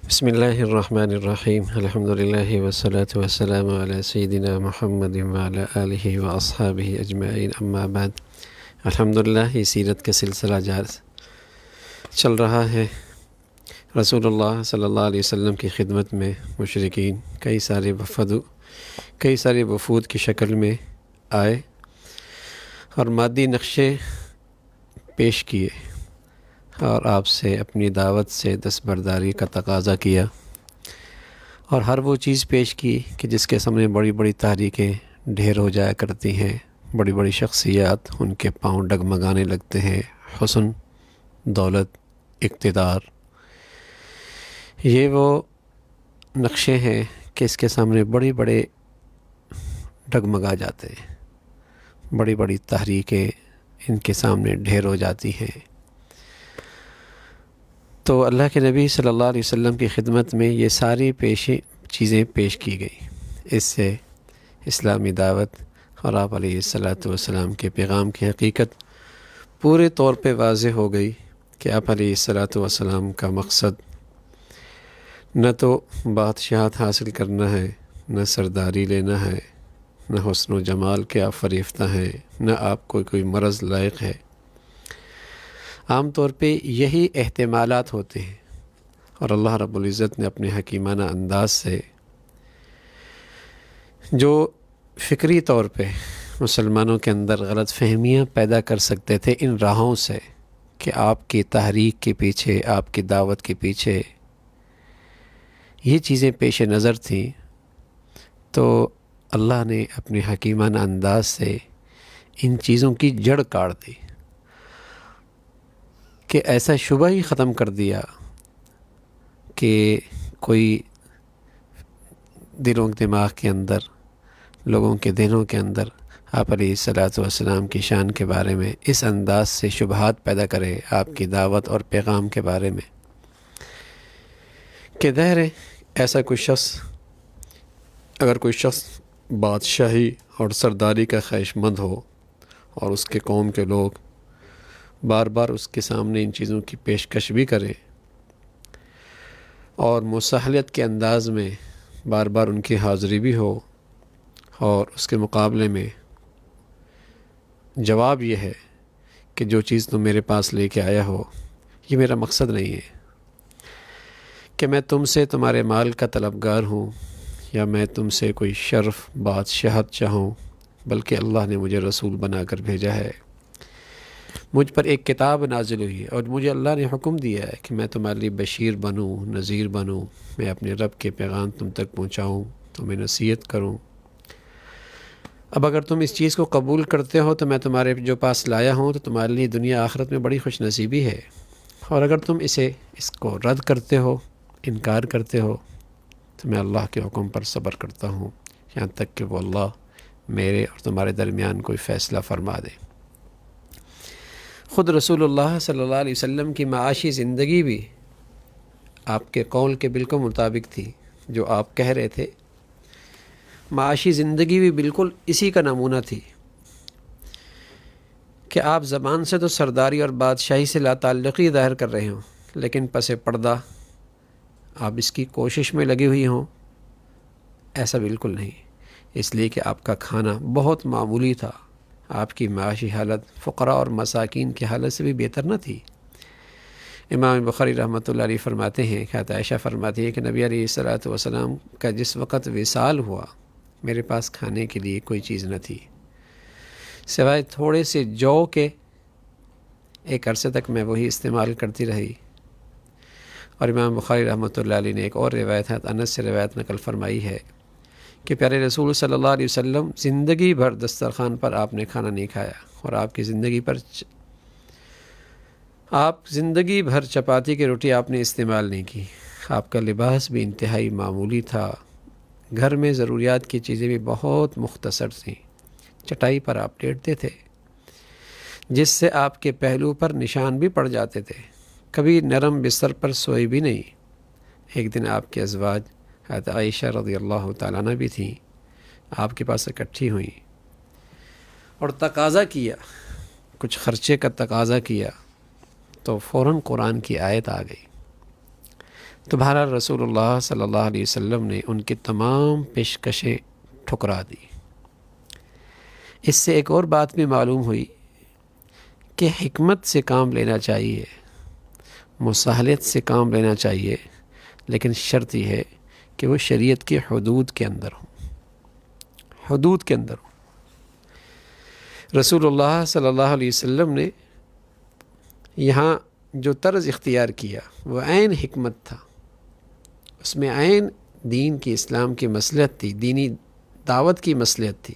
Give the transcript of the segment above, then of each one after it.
بسم اللہ الرحمن الرحیم الحمد للہ والصلاة والسلام علی سیدنا محمد وعلی آلہ واصحابہ اجمعین اما بعد۔ الحمدللہ یہ سیرت کا سلسلہ چل رہا ہے۔ رسول اللہ صلی اللہ علیہ وسلم کی خدمت میں مشرکین کئی سارے وفود کی شکل میں آئے اور مادی نقشے پیش کیے اور آپ سے اپنی دعوت سے دستبرداری کا تقاضا کیا، اور ہر وہ چیز پیش کی کہ جس کے سامنے بڑی بڑی تحریکیں ڈھیر ہو جایا کرتی ہیں، بڑی بڑی شخصیات ان کے پاؤں ڈگمگانے لگتے ہیں، حسن، دولت، اقتدار، یہ وہ نقشے ہیں کہ اس کے سامنے بڑے ڈگمگا جاتے ہیں، بڑی بڑی تحریکیں ان کے سامنے ڈھیر ہو جاتی ہیں۔ تو اللہ کے نبی صلی اللہ علیہ وسلم کی خدمت میں یہ ساری چیزیں پیش کی گئی۔ اس سے اسلامی دعوت اور آپ علیہ الصلاۃ والسلام کے پیغام کی حقیقت پورے طور پہ واضح ہو گئی کہ آپ علیہ الصلاۃ والسلام کا مقصد نہ تو بادشاہت حاصل کرنا ہے، نہ سرداری لینا ہے، نہ حسن و جمال کے آپ فریفتہ ہیں، نہ آپ کو کوئی مرض لائق ہے۔ عام طور پہ یہی احتمالات ہوتے ہیں، اور اللہ رب العزت نے اپنے حکیمانہ انداز سے جو فکری طور پہ مسلمانوں کے اندر غلط فہمیاں پیدا کر سکتے تھے ان راہوں سے، کہ آپ کی تحریک کے پیچھے، آپ کی دعوت کے پیچھے یہ چیزیں پیش نظر تھیں، تو اللہ نے اپنے حکیمانہ انداز سے ان چیزوں کی جڑ کاٹ دی، کہ ایسا شبہ ہی ختم کر دیا کہ کوئی دلوں دماغ کے اندر، لوگوں کے دلوں کے اندر آپ علیہ الصلاۃ والسلام کی شان کے بارے میں اس انداز سے شبہات پیدا کرے، آپ کی دعوت اور پیغام کے بارے میں، کہ ظاہر ہے ایسا اگر کوئی شخص بادشاہی اور سرداری کا خواہش مند ہو اور اس کے قوم کے لوگ بار بار اس کے سامنے ان چیزوں کی پیشکش بھی کریں اور مساحلت کے انداز میں بار بار ان کی حاضری بھی ہو، اور اس کے مقابلے میں جواب یہ ہے کہ جو چیز تم میرے پاس لے کے آیا ہو یہ میرا مقصد نہیں ہے کہ میں تم سے تمہارے مال کا طلبگار ہوں، یا میں تم سے کوئی شرف، بادشاہت چاہوں، بلکہ اللہ نے مجھے رسول بنا کر بھیجا ہے، مجھ پر ایک کتاب نازل ہوئی ہے، اور مجھے اللہ نے حکم دیا ہے کہ میں تمہارے لیے بشیر بنوں، نذیر بنوں، میں اپنے رب کے پیغام تم تک پہنچاؤں، تمہیں نصیحت کروں۔ اب اگر تم اس چیز کو قبول کرتے ہو تو میں تمہارے جو پاس لایا ہوں تو تمہارے لیے دنیا آخرت میں بڑی خوش نصیبی ہے، اور اگر تم اس کو رد کرتے ہو، انکار کرتے ہو، تو میں اللہ کے حکم پر صبر کرتا ہوں یہاں تک کہ وہ اللہ میرے اور تمہارے درمیان کوئی فیصلہ فرما دے۔ خود رسول اللہ صلی اللہ علیہ وسلم کی معاشی زندگی بھی آپ کے قول کے بالکل مطابق تھی، جو آپ کہہ رہے تھے، معاشی زندگی بھی بالکل اسی کا نمونہ تھی، کہ آپ زبان سے تو سرداری اور بادشاہی سے لا تعلقی ظاہر کر رہے ہوں، لیکن پس پردہ آپ اس کی کوشش میں لگے ہوئی ہوں، ایسا بالکل نہیں، اس لیے کہ آپ کا کھانا بہت معمولی تھا، آپ کی معاشی حالت فقراء اور مساکین کی حالت سے بھی بہتر نہ تھی۔ امام بخاری رحمۃ اللہ علیہ فرماتے ہیں کہ عائشہ فرماتی ہے کہ نبی علیہ الصلاۃ والسلام کا جس وقت وصال ہوا، میرے پاس کھانے کے لیے کوئی چیز نہ تھی سوائے تھوڑے سے جو کے، ایک عرصے تک میں وہی استعمال کرتی رہی۔ اور امام بخاری رحمۃ اللہ علیہ نے ایک اور روایت ہے، انس سے روایت نقل فرمائی ہے کہ پیارے رسول صلی اللہ علیہ وسلم زندگی بھر دسترخوان پر آپ نے کھانا نہیں کھایا، اور آپ زندگی بھر چپاتی کی روٹی آپ نے استعمال نہیں کی، آپ کا لباس بھی انتہائی معمولی تھا، گھر میں ضروریات کی چیزیں بھی بہت مختصر تھیں، چٹائی پر آپ لیٹتے تھے جس سے آپ کے پہلو پر نشان بھی پڑ جاتے تھے، کبھی نرم بستر پر سوئے بھی نہیں۔ ایک دن آپ کے ازواج حضرت عائشہ رضی اللہ تعالیٰ عنہ بھی تھیں، آپ کے پاس اکٹھی ہوئیں اور تقاضا کیا، کچھ خرچے کا تقاضا کیا، تو فوراً قرآن کی آیت آ گئی، تو بہرحال رسول اللہ صلی اللہ علیہ وسلم نے ان کی تمام پیشکشیں ٹھکرا دی۔ اس سے ایک اور بات بھی معلوم ہوئی کہ حکمت سے کام لینا چاہیے، مساہلت سے کام لینا چاہیے، لیکن شرط یہ ہے کہ وہ شریعت کے حدود کے اندر ہوں، حدود کے اندر ہوں۔ رسول اللہ صلی اللہ علیہ وسلم نے یہاں جو طرز اختیار کیا وہ عین حکمت تھا، اس میں عین دین کی، اسلام کی مصلحت تھی، دینی دعوت کی مصلحت تھی۔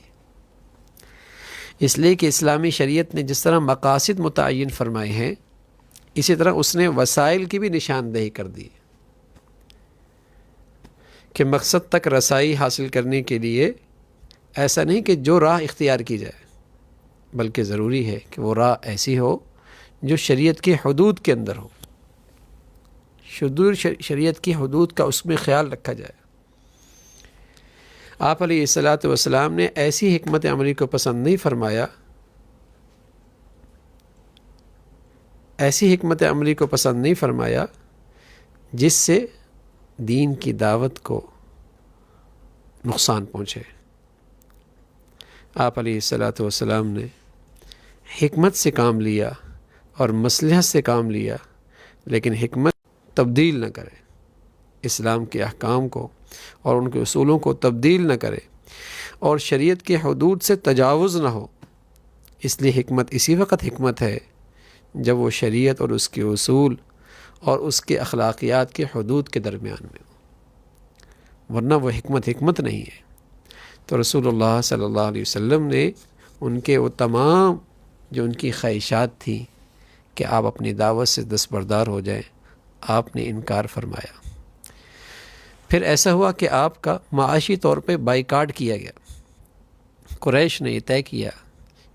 اس لیے کہ اسلامی شریعت نے جس طرح مقاصد متعین فرمائے ہیں، اسی طرح اس نے وسائل کی بھی نشاندہی کر دی کہ مقصد تک رسائی حاصل کرنے کے لیے ایسا نہیں کہ جو راہ اختیار کی جائے، بلکہ ضروری ہے کہ وہ راہ ایسی ہو جو شریعت کے حدود کے اندر ہو، شریعت کی حدود کا اس میں خیال رکھا جائے۔ آپ علیہ الصلاۃ والسلام نے ایسی حکمت عملی کو پسند نہیں فرمایا، ایسی حکمت عملی کو پسند نہیں فرمایا جس سے دین کی دعوت کو نقصان پہنچے۔ آپ علیہ الصلاۃ والسلام نے حکمت سے کام لیا اور مصلحت سے کام لیا، لیکن حکمت تبدیل نہ کرے، اسلام کے احکام کو اور ان کے اصولوں کو تبدیل نہ کرے، اور شریعت کے حدود سے تجاوز نہ ہو۔ اس لیے حکمت اسی وقت حکمت ہے جب وہ شریعت اور اس کے اصول اور اس کے اخلاقیات کے حدود کے درمیان میں ہو، ورنہ وہ حکمت نہیں ہے۔ تو رسول اللہ صلی اللہ علیہ وسلم نے ان کے وہ تمام جو ان کی خواہشات تھیں کہ آپ اپنی دعوت سے دستبردار ہو جائیں، آپ نے انکار فرمایا۔ پھر ایسا ہوا کہ آپ کا معاشی طور پہ بائیکاٹ کیا گیا۔ قریش نے یہ طے کیا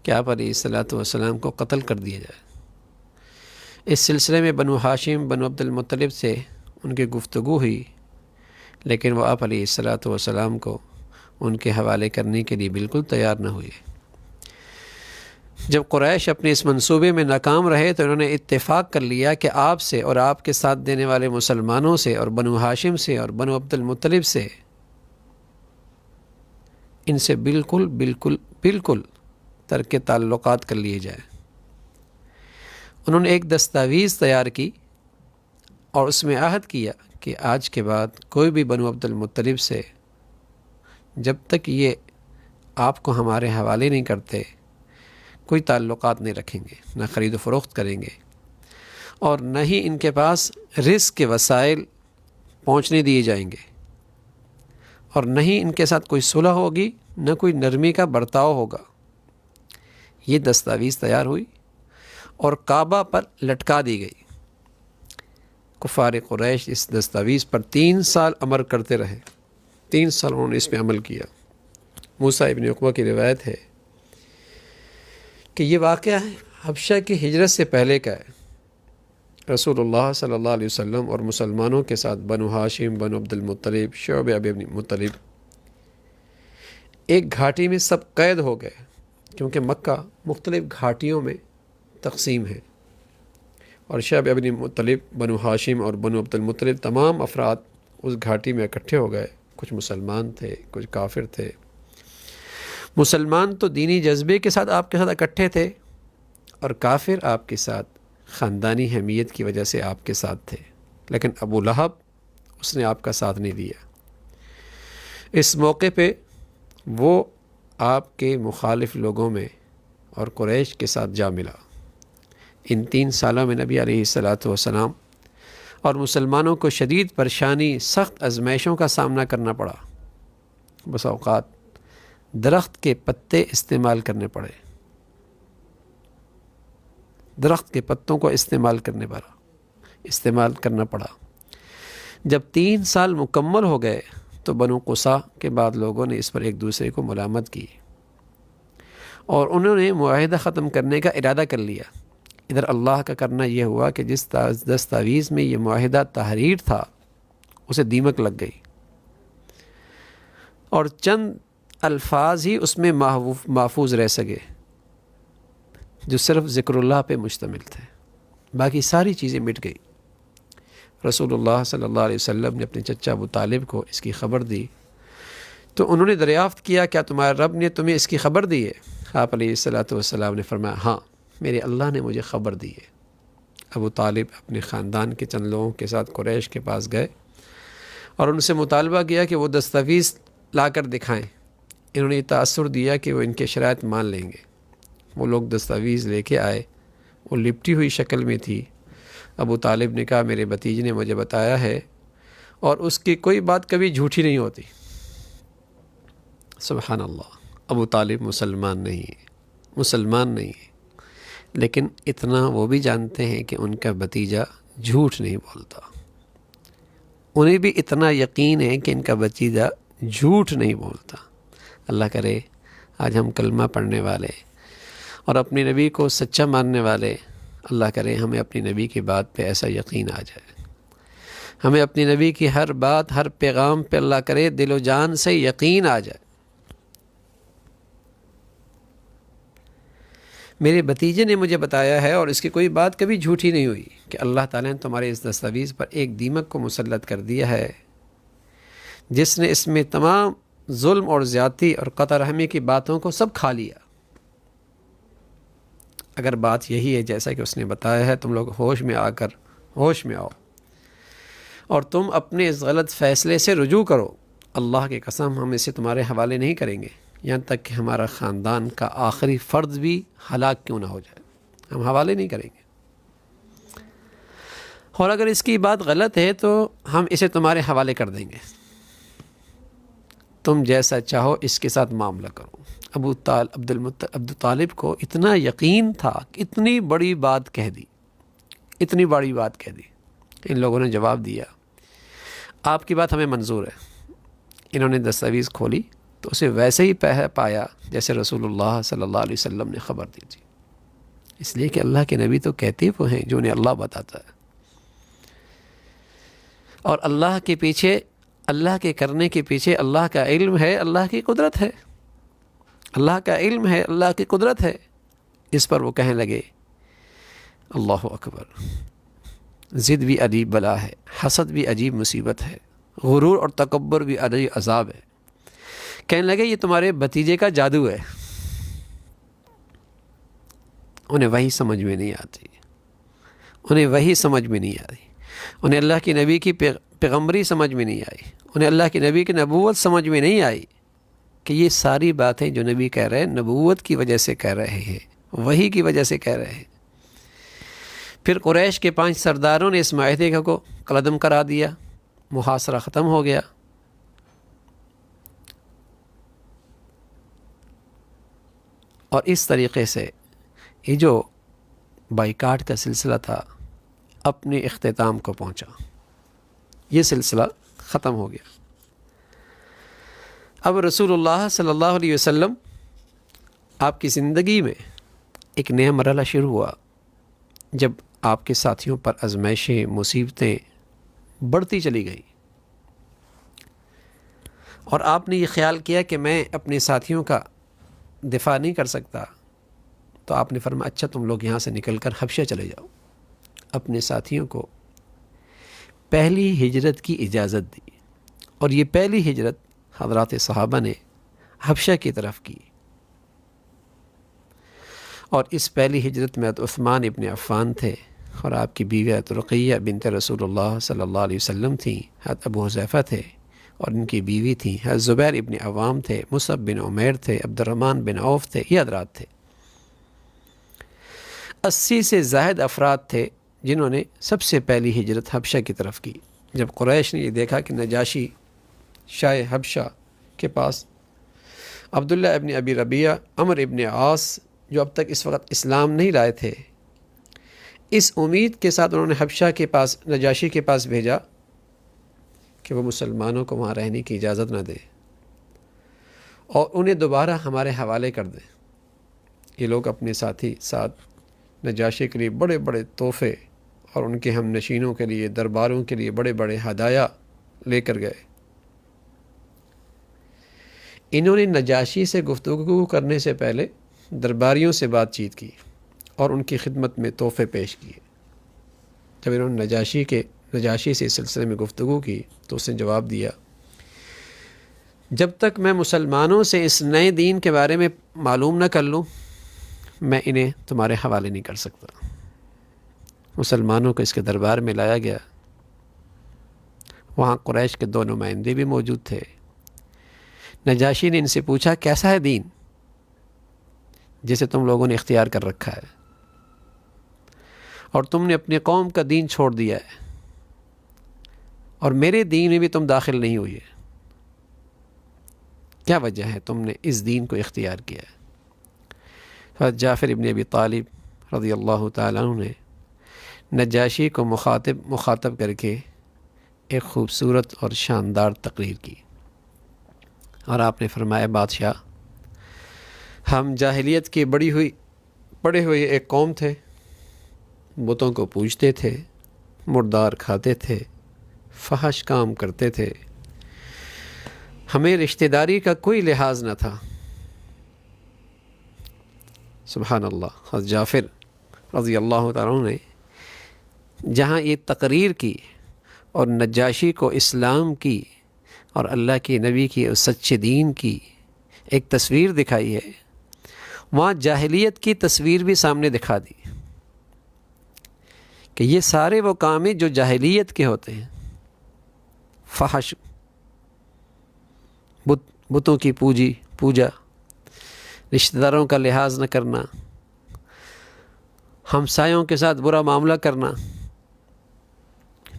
کہ آپ علیہ الصلاۃ والسلام کو قتل کر دیا جائے۔ اس سلسلے میں بنو ہاشم، بنو عبد المطلب سے ان کی گفتگو ہوئی، لیکن وہ آپ علیہ الصلاۃ والسلام کو ان کے حوالے کرنے کے لیے بالکل تیار نہ ہوئے۔ جب قریش اپنے اس منصوبے میں ناکام رہے تو انہوں نے اتفاق کر لیا کہ آپ سے اور آپ کے ساتھ دینے والے مسلمانوں سے اور بنو ہاشم سے اور بنو عبد المطلب سے، ان سے بالکل ترک تعلقات کر لیے جائیں۔ انہوں نے ایک دستاویز تیار کی اور اس میں عہد کیا کہ آج کے بعد کوئی بھی بنو عبد المطلب سے جب تک یہ آپ کو ہمارے حوالے نہیں کرتے کوئی تعلقات نہیں رکھیں گے، نہ خرید و فروخت کریں گے، اور نہ ہی ان کے پاس رزق کے وسائل پہنچنے دیے جائیں گے، اور نہ ہی ان کے ساتھ کوئی صلح ہوگی، نہ کوئی نرمی کا برتاؤ ہوگا۔ یہ دستاویز تیار ہوئی اور کعبہ پر لٹکا دی گئی۔ کفار قریش اس دستاویز پر 3 سال عمل کرتے رہے، 3 سال انہوں نے اس پہ عمل کیا۔ موسیٰ ابن عقبہ کی روایت ہے کہ یہ واقعہ حبشہ کی ہجرت سے پہلے کا ہے۔ رسول اللہ صلی اللہ علیہ وسلم اور مسلمانوں کے ساتھ بنو ہاشم، بنو عبد المطلب، شعبہ ابن مطلب ایک گھاٹی میں سب قید ہو گئے، کیونکہ مکہ مختلف گھاٹیوں میں تقسیم ہے، اور شعبہ ابن مطلب، بنو ہاشم اور بنو عبد المطلب تمام افراد اس گھاٹی میں اکٹھے ہو گئے۔ کچھ مسلمان تھے، کچھ کافر تھے۔ مسلمان تو دینی جذبے کے ساتھ آپ کے ساتھ اکٹھے تھے، اور کافر آپ کے ساتھ خاندانی حمیت کی وجہ سے آپ کے ساتھ تھے، لیکن ابو لہب اس نے آپ کا ساتھ نہیں دیا۔ اس موقع پہ وہ آپ کے مخالف لوگوں میں اور قریش کے ساتھ جا ملا۔ ان 3 سالوں میں نبی علیہ الصلاۃ والسلام اور مسلمانوں کو شدید پریشانی، سخت آزمائشوں کا سامنا کرنا پڑا۔ بس اوقات درخت کے پتے استعمال کرنے پڑے، درخت کے پتوں کو استعمال کرنا پڑا۔ جب 3 سال مکمل ہو گئے تو بنو قصا کے بعد لوگوں نے اس پر ایک دوسرے کو ملامت کی، اور انہوں نے معاہدہ ختم کرنے کا ارادہ کر لیا۔ ادھر اللہ کا کرنا یہ ہوا کہ جس دستاویز میں یہ معاہدہ تحریر تھا اسے دیمک لگ گئی، اور چند الفاظ ہی اس میں محفوظ رہ سکے جو صرف ذکر اللہ پہ مشتمل تھے، باقی ساری چیزیں مٹ گئی۔ رسول اللہ صلی اللہ علیہ وسلم نے اپنے چچا ابو طالب کو اس کی خبر دی تو انہوں نے دریافت کیا کیا تمہارے رب نے تمہیں اس کی خبر دی ہے؟ آپ علیہ الصلوۃ والسلام نے فرمایا ہاں، میرے اللہ نے مجھے خبر دی ہے۔ ابو طالب اپنے خاندان کے چند لوگوں کے ساتھ قریش کے پاس گئے اور ان سے مطالبہ کیا کہ وہ دستاویز لا کر دکھائیں۔ انہوں نے یہ تاثر دیا کہ وہ ان کے شرائط مان لیں گے۔ وہ لوگ دستاویز لے کے آئے، وہ لپٹی ہوئی شکل میں تھی۔ ابو طالب نے کہا میرے بھتیجے نے مجھے بتایا ہے اور اس کی کوئی بات کبھی جھوٹی نہیں ہوتی۔ سبحان اللہ، ابو طالب مسلمان نہیں ہے، لیکن اتنا وہ بھی جانتے ہیں کہ ان کا بھتیجا جھوٹ نہیں بولتا۔ انہیں بھی اتنا یقین ہے کہ ان کا بھتیجا جھوٹ نہیں بولتا۔ اللہ کرے آج ہم کلمہ پڑھنے والے اور اپنے نبی کو سچا ماننے والے، اللہ کرے ہمیں اپنی نبی کی بات پہ ایسا یقین آ جائے، ہمیں اپنی نبی کی ہر بات، ہر پیغام پہ اللہ کرے دل و جان سے یقین آ جائے۔ میرے بھتیجے نے مجھے بتایا ہے اور اس کی کوئی بات کبھی جھوٹی نہیں ہوئی کہ اللہ تعالیٰ نے تمہارے اس دستاویز پر ایک دیمک کو مسلط کر دیا ہے جس نے اس میں تمام ظلم اور زیادتی اور قطع رحمی کی باتوں کو سب کھا لیا۔ اگر بات یہی ہے جیسا کہ اس نے بتایا ہے، تم لوگ ہوش میں آؤ اور تم اپنے اس غلط فیصلے سے رجوع کرو، اللہ کی قسم ہم اسے تمہارے حوالے نہیں کریں گے یہاں تک کہ ہمارا خاندان کا آخری فرد بھی ہلاک کیوں نہ ہو جائے، ہم حوالے نہیں کریں گے، اور اگر اس کی بات غلط ہے تو ہم اسے تمہارے حوالے کر دیں گے، تم جیسا چاہو اس کے ساتھ معاملہ کرو۔ ابو طالب کو اتنا یقین تھا کہ اتنی بڑی بات کہہ دی۔ ان لوگوں نے جواب دیا آپ کی بات ہمیں منظور ہے۔ انہوں نے دستاویز کھولی تو اسے ویسے ہی پایا جیسے رسول اللہ صلی اللہ علیہ وسلم نے خبر دی تھی، اس لیے کہ اللہ کے نبی تو کہتے وہ ہیں جو انہیں اللہ بتاتا ہے، اور اللہ کے کرنے کے پیچھے اللہ کا علم ہے، اللہ کی قدرت ہے، اللہ کی قدرت ہے۔ اس پر وہ کہنے لگے اللہ اکبر، ضد بھی عجیب بلا ہے، حسد بھی عجیب مصیبت ہے، غرور اور تکبر بھی عجیب عذاب ہے۔ کہنے لگے یہ تمہارے بھتیجے کا جادو ہے۔ انہیں وہی سمجھ میں نہیں آتی، انہیں اللہ کے نبی کی پیغمبری سمجھ میں نہیں آئی، انہیں اللہ کے نبی کی نبوت سمجھ میں نہیں آئی کہ یہ ساری باتیں جو نبی کہہ رہے ہیں نبوت کی وجہ سے کہہ رہے ہیں، وحی کی وجہ سے کہہ رہے ہیں۔ پھر قریش کے 5 سرداروں نے اس معاہدے کو قلم کرا دیا، محاصرہ ختم ہو گیا۔ اور اس طریقے سے یہ جو بائیکاٹ کا سلسلہ تھا اپنے اختتام کو پہنچا، یہ سلسلہ ختم ہو گیا۔ اب رسول اللہ صلی اللہ علیہ وسلم آپ کی زندگی میں ایک نیا مرحلہ شروع ہوا جب آپ کے ساتھیوں پر آزمائشیں، مصیبتیں بڑھتی چلی گئیں، اور آپ نے یہ خیال کیا کہ میں اپنے ساتھیوں کا دفاع نہیں کر سکتا، تو آپ نے فرمایا اچھا تم لوگ یہاں سے نکل کر حبشہ چلے جاؤ۔ اپنے ساتھیوں کو پہلی ہجرت کی اجازت دی، اور یہ پہلی ہجرت حضرات صحابہ نے حبشہ کی طرف کی، اور اس پہلی ہجرت میں عثمان ابن عفان تھے، اور آپ کی بیوی رقیہ بنت رسول اللہ صلی اللہ علیہ وسلم تھیں، حضرت ابو حذیفہ تھے، اور ان کی بیوی تھیں حضرت زبیر ابن عوام تھے، مصعب بن عمیر تھے، عبد الرحمن بن عوف تھے، یہ حضرات تھے۔ 80 سے زائد افراد تھے جنہوں نے سب سے پہلی ہجرت حبشہ کی طرف کی۔ جب قریش نے یہ دیکھا کہ نجاشی شاہ حبشہ کے پاس عبداللہ ابن ابی ربیعہ، عمر ابن عاص جو اب تک اس وقت اسلام نہیں لائے تھے، اس امید کے ساتھ انہوں نے حبشہ کے پاس، نجاشی کے پاس بھیجا کہ وہ مسلمانوں کو وہاں رہنے کی اجازت نہ دے اور انہیں دوبارہ ہمارے حوالے کر دیں۔ یہ لوگ اپنے ساتھی ساتھ نجاشی کے لیے بڑے بڑے تحفے اور ان کے ہم نشینوں کے لیے، درباروں کے لیے بڑے بڑے ہدایہ لے کر گئے۔ انہوں نے نجاشی سے گفتگو کرنے سے پہلے درباریوں سے بات چیت کی اور ان کی خدمت میں تحفے پیش کیے۔ جب انہوں نے نجاشی کے نجاشی سے اس سلسلے میں گفتگو کی تو اس نے جواب دیا، جب تک میں مسلمانوں سے اس نئے دین کے بارے میں معلوم نہ کر لوں میں انہیں تمہارے حوالے نہیں کر سکتا۔ مسلمانوں کو اس کے دربار میں لایا گیا، وہاں قریش کے 2 نمائندے بھی موجود تھے۔ نجاشی نے ان سے پوچھا، کیسا ہے دین جسے تم لوگوں نے اختیار کر رکھا ہے اور تم نے اپنی قوم کا دین چھوڑ دیا ہے اور میرے دین میں بھی تم داخل نہیں ہوئے، کیا وجہ ہے تم نے اس دین کو اختیار کیا ہے؟ حضرت جعفر ابن ابی طالب رضی اللہ تعالیٰ عنہ نے نجاشی کو مخاطب کر کے ایک خوبصورت اور شاندار تقریر کی، اور آپ نے فرمایا، بادشاہ، ہم جاہلیت کی پڑے ہوئے ایک قوم تھے، بتوں کو پوجتے تھے، مردار کھاتے تھے، فحش کام کرتے تھے، ہمیں رشتہ داری کا کوئی لحاظ نہ تھا۔ سبحان اللہ۔ حضرت جعفر رضی اللہ تعالیٰ عنہ نے جہاں یہ تقریر کی اور نجاشی کو اسلام کی اور اللہ کے نبی کی اور سچے دین کی ایک تصویر دکھائی ہے، وہاں جاہلیت کی تصویر بھی سامنے دکھا دی کہ یہ سارے وہ کام ہیں جو جاہلیت کے ہوتے ہیں، فحش، بتوں کی پوجا، رشتہ داروں کا لحاظ نہ کرنا، ہمسایوں کے ساتھ برا معاملہ کرنا۔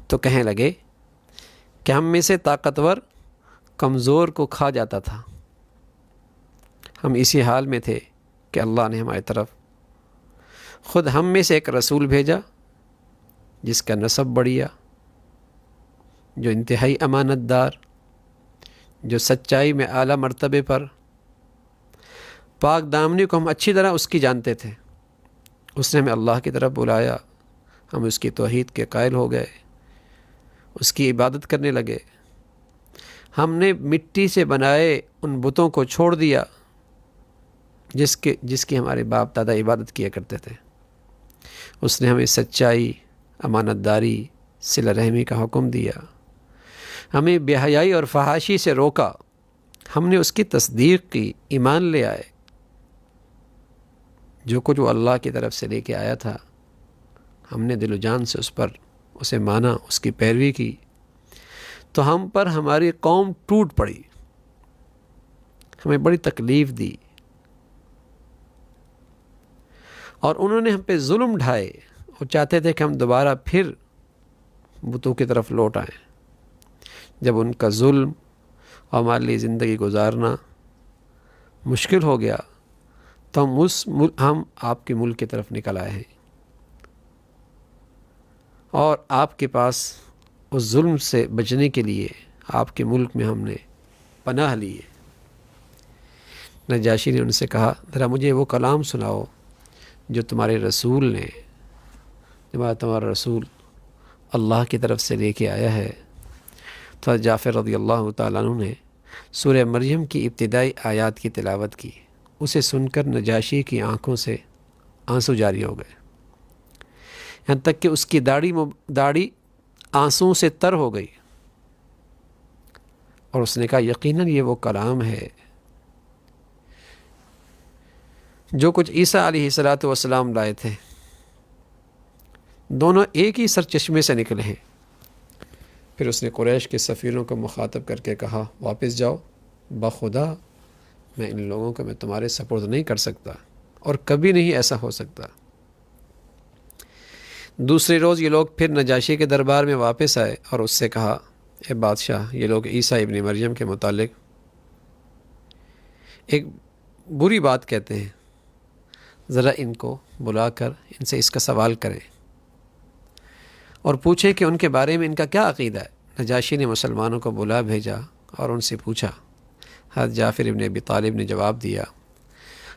تو کہنے لگے کہ ہم میں سے طاقتور کمزور کو کھا جاتا تھا، ہم اسی حال میں تھے کہ اللہ نے ہماری طرف خود ہم میں سے ایک رسول بھیجا جس کا نسب بڑھیا، جو انتہائی امانت دار، جو سچائی میں اعلیٰ مرتبے پر، پاک دامنی کو ہم اچھی طرح اس کی جانتے تھے۔ اس نے ہمیں اللہ کی طرف بلایا، ہم اس کی توحید کے قائل ہو گئے، اس کی عبادت کرنے لگے۔ ہم نے مٹی سے بنائے ان بتوں کو چھوڑ دیا جس کی ہمارے باپ دادا عبادت کیا کرتے تھے۔ اس نے ہمیں سچائی، امانت داری، صلہ رحمی کا حکم دیا، ہمیں بے حیائی اور فحاشی سے روکا، ہم نے اس کی تصدیق کی، ایمان لے آئے۔ جو کچھ وہ اللہ کی طرف سے لے کے آیا تھا ہم نے دل و جان سے اسے مانا، اس کی پیروی کی، تو ہم پر ہماری قوم ٹوٹ پڑی، ہمیں بڑی تکلیف دی، اور انہوں نے ہم پہ ظلم ڈھائے، وہ چاہتے تھے کہ ہم دوبارہ پھر بتوں کی طرف لوٹ آئیں۔ جب ان کا ظلم اور ہمارے لیے زندگی گزارنا مشکل ہو گیا تو ہم آپ کے ملک کی طرف نکل آئے ہیں، اور آپ کے پاس اس ظلم سے بچنے کے لیے آپ کے ملک میں ہم نے پناہ لی ہے۔ نجاشی نے ان سے کہا، ذرا مجھے وہ کلام سناؤ جو تمہارے رسول نے، تمہارا رسول اللہ کی طرف سے لے کے آیا ہے۔ تو جعفر رضی اللہ تعالیٰ عنہ نے سورہ مریم کی ابتدائی آیات کی تلاوت کی۔ اسے سن کر نجاشی کی آنکھوں سے آنسو جاری ہو گئے، یہاں تک کہ اس کی داڑھی آنسوں سے تر ہو گئی، اور اس نے کہا، یقیناً یہ وہ کلام ہے جو کچھ عیسیٰ علیہ السلام لائے تھے، دونوں ایک ہی سرچشمے سے نکلے ہیں۔ پھر اس نے قریش کے سفیروں کو مخاطب کر کے کہا، واپس جاؤ، بخدا میں ان لوگوں کو میں تمہارے سپرد نہیں کر سکتا، اور کبھی نہیں ایسا ہو سکتا۔ دوسرے روز یہ لوگ پھر نجاشی کے دربار میں واپس آئے اور اس سے کہا، اے بادشاہ، یہ لوگ عیسیٰ ابن مریم کے متعلق ایک بری بات کہتے ہیں، ذرا ان کو بلا کر ان سے اس کا سوال کریں اور پوچھیں کہ ان کے بارے میں ان کا کیا عقیدہ ہے۔ نجاشی نے مسلمانوں کو بلا بھیجا اور ان سے پوچھا۔ حضرت جعفر ابن ابی طالب نے جواب دیا،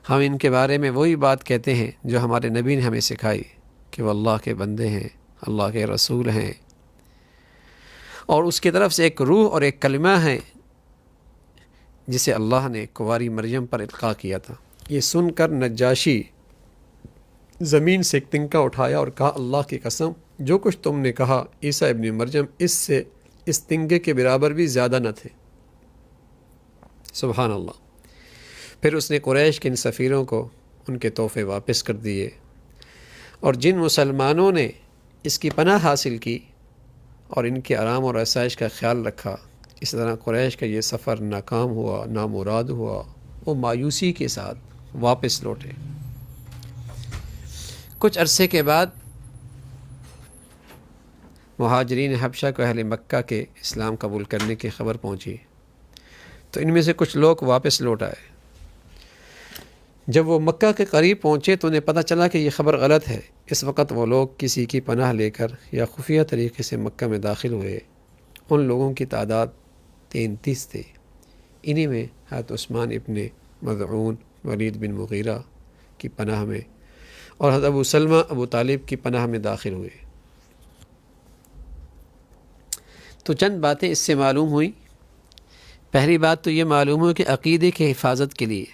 ہم ان کے بارے میں وہی بات کہتے ہیں جو ہمارے نبی نے ہمیں سکھائی، کہ وہ اللہ کے بندے ہیں، اللہ کے رسول ہیں، اور اس کی طرف سے ایک روح اور ایک کلمہ ہے جسے اللہ نے کنواری مریم پر القاء کیا تھا۔ یہ سن کر نجاشی زمین سے ایک تنکا اٹھایا اور کہا، اللہ کی قسم، جو کچھ تم نے کہا عیسیٰ ابن مریم اس تنگے کے برابر بھی زیادہ نہ تھے۔ سبحان اللہ۔ پھر اس نے قریش کے ان سفیروں کو ان کے تحفے واپس کر دیے، اور جن مسلمانوں نے اس کی پناہ حاصل کی اور ان کے آرام اور آسائش کا خیال رکھا، اس طرح قریش کا یہ سفر ناکام ہوا، نامراد ہوا، وہ مایوسی کے ساتھ واپس لوٹے۔ کچھ عرصے کے بعد مہاجرین حبشہ کو اہل مکہ کے اسلام قبول کرنے کی خبر پہنچی، تو ان میں سے کچھ لوگ واپس لوٹ آئے۔ جب وہ مکہ کے قریب پہنچے تو انہیں پتہ چلا کہ یہ خبر غلط ہے۔ اس وقت وہ لوگ کسی کی پناہ لے کر یا خفیہ طریقے سے مکہ میں داخل ہوئے۔ ان لوگوں کی تعداد 33 تھے۔ انہی میں حضرت عثمان ابن مظعون، ولید بن مغیرہ کی پناہ میں، اور حضرت ابو سلمہ ابو طالب کی پناہ میں داخل ہوئے۔ تو چند باتیں اس سے معلوم ہوئیں۔ پہلی بات تو یہ معلوم ہو کہ عقیدے کی حفاظت کے لیے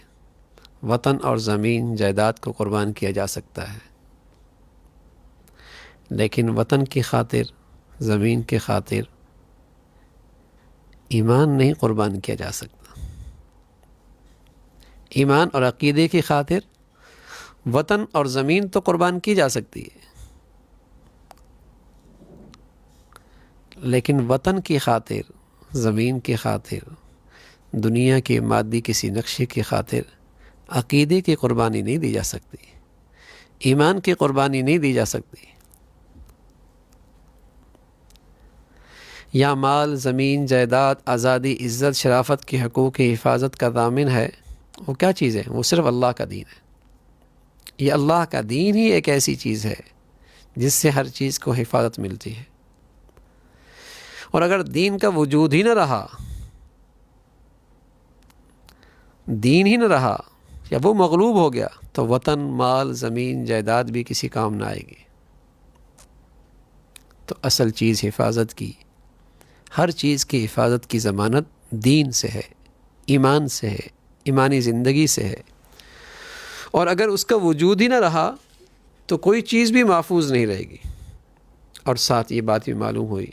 وطن اور زمین جائیداد کو قربان کیا جا سکتا ہے، لیکن وطن کی خاطر، زمین کی خاطر ایمان نہیں قربان کیا جا سکتا۔ ایمان اور عقیدے کی خاطر وطن اور زمین تو قربان کی جا سکتی ہے، لیکن وطن کی خاطر، زمین کی خاطر، دنیا کے مادی کسی نقشے کی خاطر عقیدے کی قربانی نہیں دی جا سکتی، ایمان کی قربانی نہیں دی جا سکتی۔ یا مال، زمین، جائیداد، آزادی، عزت، شرافت کے حقوق کی حفاظت کا ضامن ہے، وہ کیا چیز ہے؟ وہ صرف اللہ کا دین ہے۔ یہ اللہ کا دین ہی ایک ایسی چیز ہے جس سے ہر چیز کو حفاظت ملتی ہے، اور اگر دین کا وجود ہی نہ رہا، دین ہی نہ رہا یا وہ مغلوب ہو گیا تو وطن، مال، زمین، جائیداد بھی کسی کام نہ آئے گی۔ تو اصل چیز حفاظت کی، ہر چیز کی حفاظت کی ضمانت دین سے ہے، ایمان سے ہے، ایمانی زندگی سے ہے، اور اگر اس کا وجود ہی نہ رہا تو کوئی چیز بھی محفوظ نہیں رہے گی۔ اور ساتھ یہ بات بھی معلوم ہوئی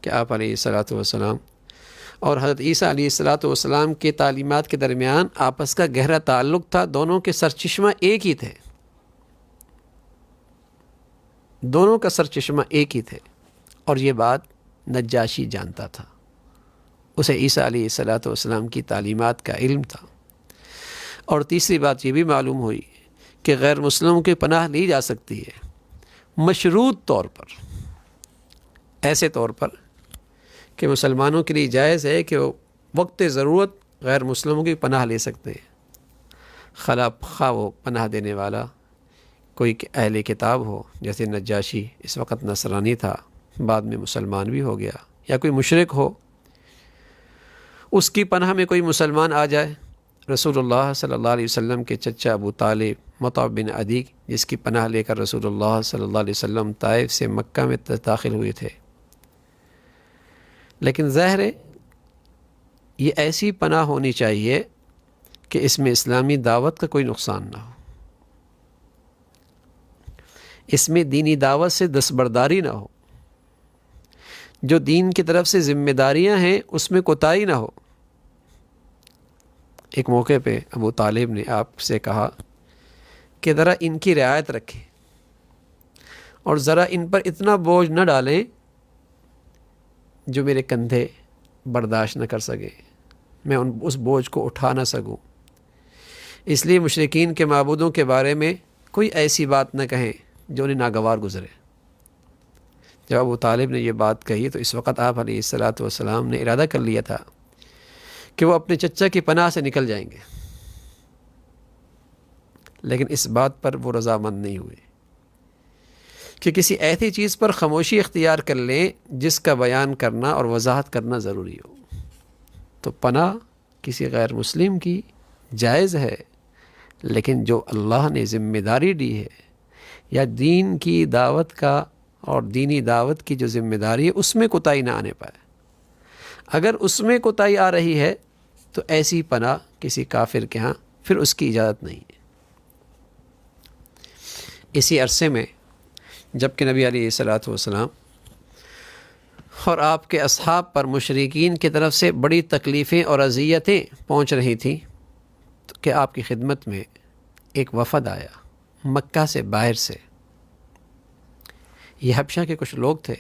کہ آپ علیہ الصلاۃ والسلام اور حضرت عیسیٰ علیہ الصلاۃ والسلام کے تعلیمات کے درمیان آپس کا گہرا تعلق تھا، دونوں کے سرچشمہ ایک ہی تھے، دونوں کا سرچشمہ ایک ہی تھے، اور یہ بات نجاشی جانتا تھا، اسے عیسیٰ علیہ الصلاۃ والسلام کی تعلیمات کا علم تھا۔ اور تیسری بات یہ بھی معلوم ہوئی کہ غیر مسلموں کی پناہ لی جا سکتی ہے مشروط طور پر، ایسے طور پر کہ مسلمانوں کے لیے جائز ہے کہ وہ وقت ضرورت غیر مسلموں کی پناہ لے سکتے ہیں، خواہ وہ پناہ دینے والا کوئی اہل کتاب ہو، جیسے نجاشی اس وقت نصرانی تھا، بعد میں مسلمان بھی ہو گیا، یا کوئی مشرک ہو، اس کی پناہ میں کوئی مسلمان آ جائے۔ رسول اللہ صلی اللہ علیہ وسلم کے چچا ابو طالب مطعب بن عدی، جس کی پناہ لے کر رسول اللہ صلی اللہ علیہ وسلم طائف سے مکہ میں داخل ہوئے تھے، لیکن ظاہر ہے یہ ایسی پناہ ہونی چاہیے کہ اس میں اسلامی دعوت کا کوئی نقصان نہ ہو، اس میں دینی دعوت سے دستبرداری نہ ہو، جو دین کی طرف سے ذمہ داریاں ہیں اس میں کوتاہی نہ ہو۔ ایک موقع پہ ابو طالب نے آپ سے کہا کہ ذرا ان کی رعایت رکھیں اور ذرا ان پر اتنا بوجھ نہ ڈالیں جو میرے کندھے برداشت نہ کر سکے، میں اس بوجھ کو اٹھا نہ سکوں، اس لیے مشرکین کے معبودوں کے بارے میں کوئی ایسی بات نہ کہیں جو انہیں ناگوار گزرے۔ جب ابو طالب نے یہ بات کہی تو اس وقت آپ علیہ الصلاۃ والسلام نے ارادہ کر لیا تھا کہ وہ اپنے چچا کی پناہ سے نکل جائیں گے، لیکن اس بات پر وہ رضامند نہیں ہوئے کہ کسی ایسی چیز پر خاموشی اختیار کر لیں جس کا بیان کرنا اور وضاحت کرنا ضروری ہو۔ تو پناہ کسی غیر مسلم کی جائز ہے، لیکن جو اللہ نے ذمہ داری دی ہے یا دین کی دعوت کا اور دینی دعوت کی جو ذمہ داری ہے اس میں کوتاہی نہ آنے پائے۔ اگر اس میں کوتاہی آ رہی ہے تو ایسی پناہ کسی کافر کے ہاں پھر اس کی اجازت نہیں ہے۔ اسی عرصے میں جبکہ نبی علیہ الصلوۃ والسلام اور آپ کے اصحاب پر مشرکین کی طرف سے بڑی تکلیفیں اور اذیتیں پہنچ رہی تھیں کہ آپ کی خدمت میں ایک وفد آیا مکہ سے باہر سے. یہ حبشہ کے کچھ لوگ تھے،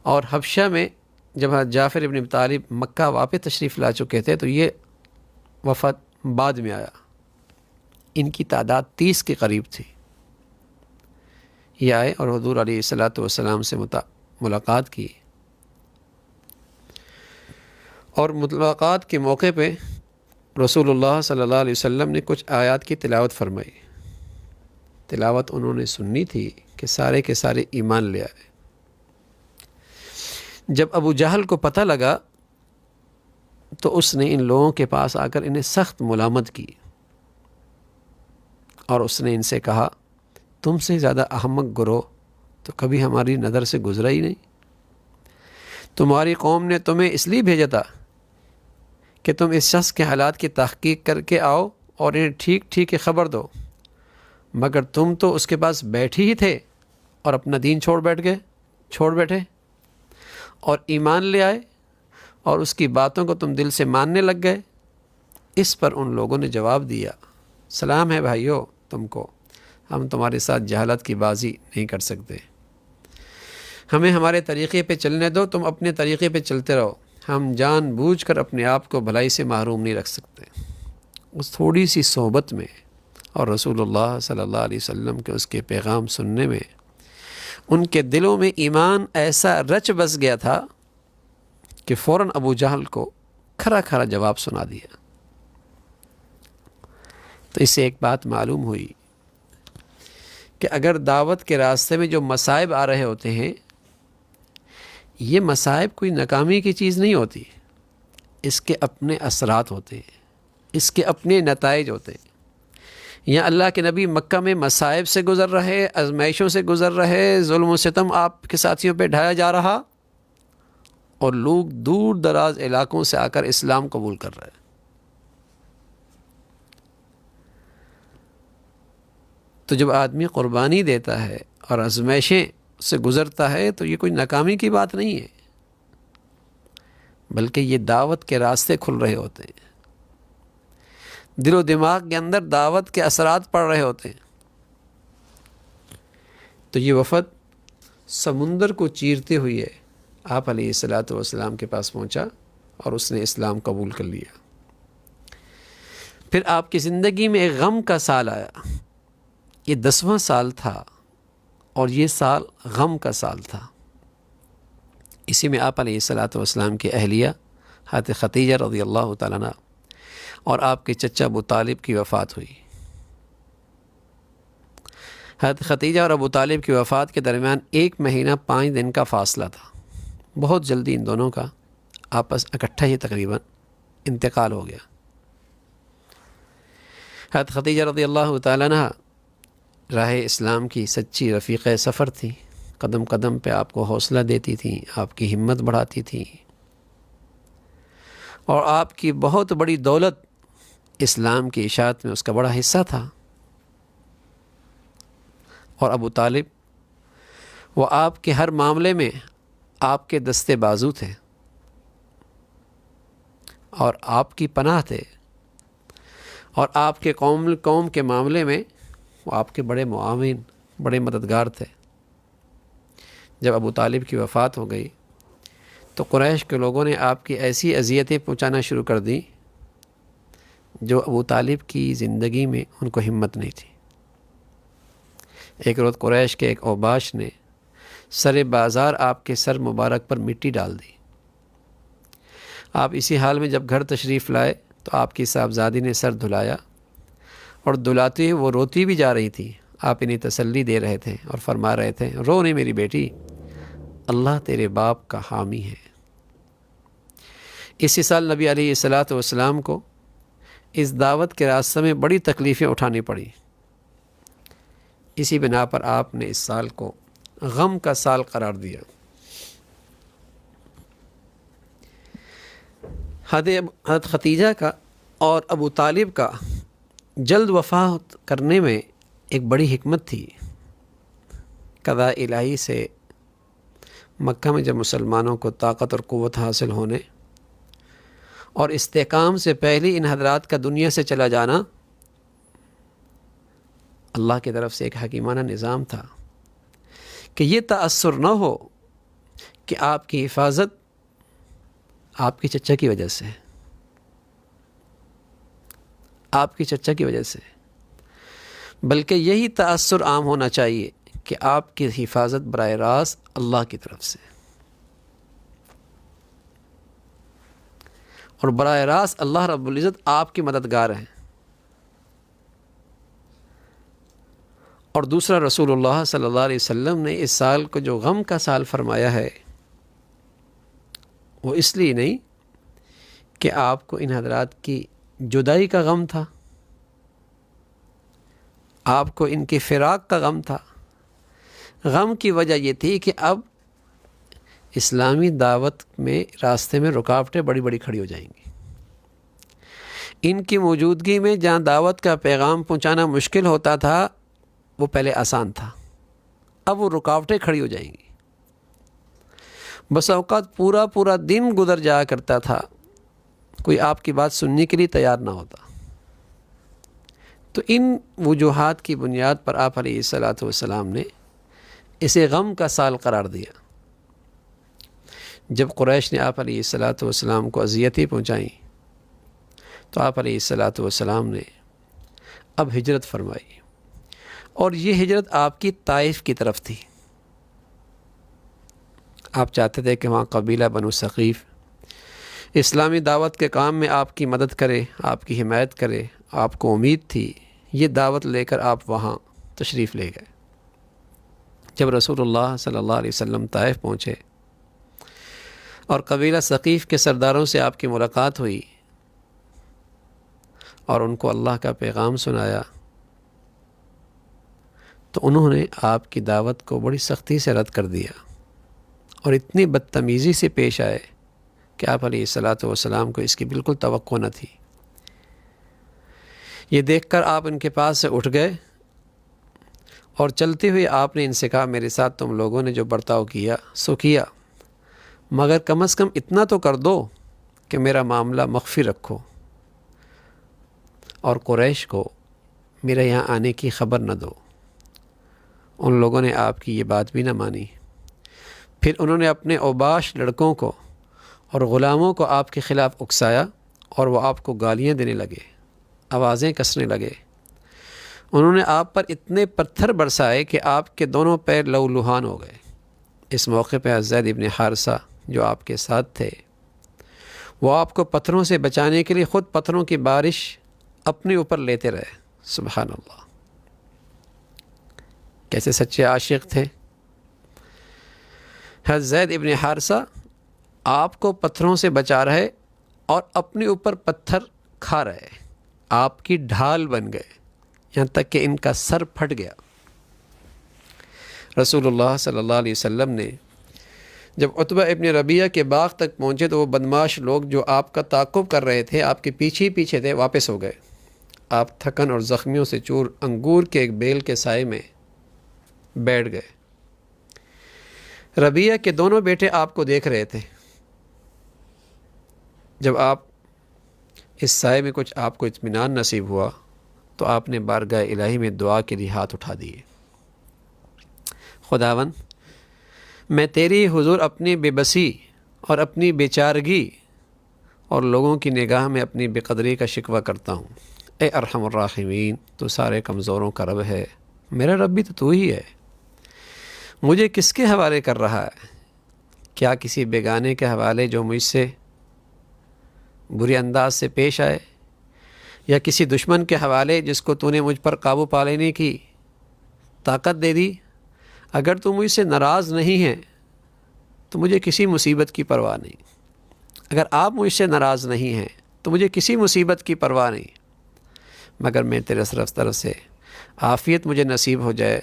اور حبشہ میں جب جعفر ابن ابی طالب مکہ واپس تشریف لا چکے تھے تو یہ وفد بعد میں آیا. ان کی تعداد 30 کے قریب تھی. یہ آئے اور حضور علیہ الصلوۃ والسلام سے ملاقات کی، اور ملاقات کے موقع پہ رسول اللہ صلی اللہ علیہ وسلم نے کچھ آیات کی تلاوت فرمائی. تلاوت انہوں نے سننی تھی کہ سارے کے سارے ایمان لے آئے. جب ابو جہل کو پتہ لگا تو اس نے ان لوگوں کے پاس آ کر انہیں سخت ملامت کی، اور اس نے ان سے کہا تم سے زیادہ احمق گروہ تو کبھی ہماری نظر سے گزرا ہی نہیں. تمہاری قوم نے تمہیں اس لیے بھیجا تھا کہ تم اس شخص کے حالات کی تحقیق کر کے آؤ اور انہیں ٹھیک ٹھیک خبر دو، مگر تم تو اس کے پاس بیٹھے ہی تھے اور اپنا دین چھوڑ بیٹھے اور ایمان لے آئے، اور اس کی باتوں کو تم دل سے ماننے لگ گئے. اس پر ان لوگوں نے جواب دیا سلام ہے بھائیو تم کو، ہم تمہارے ساتھ جہالت کی بازی نہیں کر سکتے، ہمیں ہمارے طریقے پہ چلنے دو، تم اپنے طریقے پہ چلتے رہو، ہم جان بوجھ کر اپنے آپ کو بھلائی سے محروم نہیں رکھ سکتے. اس تھوڑی سی صحبت میں اور رسول اللہ صلی اللہ علیہ وسلم کے اس کے پیغام سننے میں ان کے دلوں میں ایمان ایسا رچ بس گیا تھا کہ فوراً ابو جہل کو کھرا کھرا جواب سنا دیا. تو اس سے ایک بات معلوم ہوئی کہ اگر دعوت کے راستے میں جو مصائب آ رہے ہوتے ہیں، یہ مصائب کوئی ناکامی کی چیز نہیں ہوتی، اس کے اپنے اثرات ہوتے ہیں، اس کے اپنے نتائج ہوتے ہیں. یہاں اللہ کے نبی مکہ میں مصائب سے گزر رہے، آزمائشوں سے گزر رہے، ظلم و ستم آپ کے ساتھیوں پہ ڈھایا جا رہا، اور لوگ دور دراز علاقوں سے آ کر اسلام قبول کر رہے. تو جب آدمی قربانی دیتا ہے اور آزمائشیں سے گزرتا ہے تو یہ کوئی ناکامی کی بات نہیں ہے، بلکہ یہ دعوت کے راستے کھل رہے ہوتے ہیں، دل و دماغ کے اندر دعوت کے اثرات پڑ رہے ہوتے ہیں. تو یہ وفد سمندر کو چیرتے ہوئے آپ علیہ الصلوۃ والسلام کے پاس پہنچا اور اس نے اسلام قبول کر لیا. پھر آپ کی زندگی میں ایک غم کا سال آیا. یہ 10واں سال تھا اور یہ سال غم کا سال تھا. اسی میں آپ علیہ الصلوۃ والسلام کی اہلیہ حضرت خدیجہ رضی اللہ تعالیٰ عنہ اور آپ کے چچا ابو طالب کی وفات ہوئی. حضرت خدیجہ اور ابو طالب کی وفات کے درمیان 1 مہینہ 5 دن کا فاصلہ تھا. بہت جلدی ان دونوں کا آپس اکٹھا ہی تقریباً انتقال ہو گیا. حضرت خدیجہ رضی اللہ تعالیٰ عنہ راہ اسلام کی سچی رفیق سفر تھی، قدم قدم پہ آپ کو حوصلہ دیتی تھیں، آپ کی ہمت بڑھاتی تھیں، اور آپ کی بہت بڑی دولت اسلام کی اشاعت میں اس کا بڑا حصہ تھا. اور ابو طالب وہ آپ کے ہر معاملے میں آپ کے دستے بازو تھے اور آپ کی پناہ تھے، اور آپ کے قوم کے معاملے میں وہ آپ کے بڑے معاون، بڑے مددگار تھے. جب ابو طالب کی وفات ہو گئی تو قریش کے لوگوں نے آپ کی ایسی اذیتیں پہنچانا شروع کر دی جو ابو طالب کی زندگی میں ان کو ہمت نہیں تھی. ایک روز قریش کے ایک اوباش نے سر بازار آپ کے سر مبارک پر مٹی ڈال دی. آپ اسی حال میں جب گھر تشریف لائے تو آپ کی صاحبزادی نے سر دھلایا، اور دھلاتے ہوئے وہ روتی بھی جا رہی تھی. آپ انہیں تسلی دے رہے تھے اور فرما رہے تھے رو نہیں میری بیٹی، اللہ تیرے باپ کا حامی ہے. اسی سال نبی علیہ الصلوۃ والسلام کو اس دعوت کے راستے میں بڑی تکلیفیں اٹھانی پڑیں. اسی بنا پر آپ نے اس سال کو غم کا سال قرار دیا. حضرت خدیجہ کا اور ابو طالب کا جلد وفات کرنے میں ایک بڑی حکمت تھی. قضاء الہی سے مکہ میں جب مسلمانوں کو طاقت اور قوت حاصل ہونے اور استحکام سے پہلے ان حضرات کا دنیا سے چلا جانا اللہ کی طرف سے ایک حکیمانہ نظام تھا کہ یہ تأثر نہ ہو کہ آپ کی حفاظت آپ کی چچا کی وجہ سے، آپ کی چچا کی وجہ سے، بلکہ یہی تأثر عام ہونا چاہیے کہ آپ کی حفاظت براہ راست اللہ کی طرف سے، اور براہ راست اللہ رب العزت آپ کی مددگار ہیں۔ اور دوسرا، رسول اللہ صلی اللہ علیہ وسلم نے اس سال کو جو غم کا سال فرمایا ہے وہ اس لیے نہیں کہ آپ کو ان حضرات کی جدائی کا غم تھا، آپ کو ان کی فراق کا غم تھا۔ غم کی وجہ یہ تھی کہ اب اسلامی دعوت میں راستے میں رکاوٹیں بڑی بڑی کھڑی ہو جائیں گی۔ ان کی موجودگی میں جہاں دعوت کا پیغام پہنچانا مشکل ہوتا تھا وہ پہلے آسان تھا، اب وہ رکاوٹیں کھڑی ہو جائیں گی۔ بس اوقات پورا پورا دن گزر جایا کرتا تھا، کوئی آپ کی بات سننے کے لیے تیار نہ ہوتا۔ تو ان وجوہات کی بنیاد پر آپ علیہ الصلاۃ والسلام نے اسے غم کا سال قرار دیا۔ جب قریش نے آپ علیہ الصلاۃ والسلام کو اذیتیں پہنچائیں تو آپ علیہ الصلاۃ والسلام نے اب ہجرت فرمائی، اور یہ ہجرت آپ کی طائف کی طرف تھی۔ آپ چاہتے تھے کہ وہاں قبیلہ بنو ثقیف اسلامی دعوت کے کام میں آپ کی مدد کرے، آپ کی حمایت کرے، آپ کو امید تھی، یہ دعوت لے کر آپ وہاں تشریف لے گئے۔ جب رسول اللہ صلی اللہ علیہ وسلم طائف پہنچے اور قبیلہ ثقیف کے سرداروں سے آپ کی ملاقات ہوئی اور ان کو اللہ کا پیغام سنایا تو انہوں نے آپ کی دعوت کو بڑی سختی سے رد کر دیا اور اتنی بدتمیزی سے پیش آئے کہ آپ علیہ الصلاۃ والسلام کو اس کی بالکل توقع نہ تھی۔ یہ دیکھ کر آپ ان کے پاس سے اٹھ گئے اور چلتے ہوئے آپ نے ان سے کہا، میرے ساتھ تم لوگوں نے جو برتاؤ کیا سو کیا، مگر کم از کم اتنا تو کر دو کہ میرا معاملہ مخفی رکھو اور قریش کو میرے یہاں آنے کی خبر نہ دو۔ ان لوگوں نے آپ کی یہ بات بھی نہ مانی۔ پھر انہوں نے اپنے اوباش لڑکوں کو اور غلاموں کو آپ کے خلاف اکسایا اور وہ آپ کو گالیاں دینے لگے، آوازیں کسنے لگے۔ انہوں نے آپ پر اتنے پتھر برسائے کہ آپ کے دونوں پیر لہولہان ہو گئے۔ اس موقع پہ زید ابن حارثہ جو آپ کے ساتھ تھے وہ آپ کو پتھروں سے بچانے کے لیے خود پتھروں کی بارش اپنے اوپر لیتے رہے۔ سبحان اللہ، کیسے سچے عاشق تھے۔ حضرت زید ابن حارثہ آپ کو پتھروں سے بچا رہے اور اپنے اوپر پتھر کھا رہے، آپ کی ڈھال بن گئے، یہاں تک کہ ان کا سر پھٹ گیا۔ رسول اللہ صلی اللہ علیہ وسلم نے جب عتبہ ابن ربیعہ کے باغ تک پہنچے تو وہ بدماش لوگ جو آپ کا تعاقب کر رہے تھے، آپ کے پیچھے پیچھے تھے، واپس ہو گئے۔ آپ تھکن اور زخمیوں سے چور انگور کے ایک بیل کے سائے میں بیٹھ گئے۔ ربیعہ کے دونوں بیٹے آپ کو دیکھ رہے تھے۔ جب آپ اس سائے میں کچھ آپ کو اطمینان نصیب ہوا تو آپ نے بارگاہ الہی میں دعا کے لیے ہاتھ اٹھا دیے، خداوند میں تیری حضور اپنی بے بسی اور اپنی بے چارگی اور لوگوں کی نگاہ میں اپنی بے قدری کا شکوہ کرتا ہوں۔ اے ارحم الراحمین، تو سارے کمزوروں کا رب ہے، میرا رب بھی تو ہی ہے۔ مجھے کس کے حوالے کر رہا ہے؟ کیا کسی بیگانے کے حوالے جو مجھ سے بری انداز سے پیش آئے، یا کسی دشمن کے حوالے جس کو تو نے مجھ پر قابو پا لینے کی طاقت دے دی؟ اگر تو مجھ سے ناراض نہیں ہے تو مجھے کسی مصیبت کی پرواہ نہیں۔ اگر آپ مجھ سے ناراض نہیں ہیں تو مجھے کسی مصیبت کی پرواہ نہیں، مگر میں تیرے طرف سے عافیت مجھے نصیب ہو جائے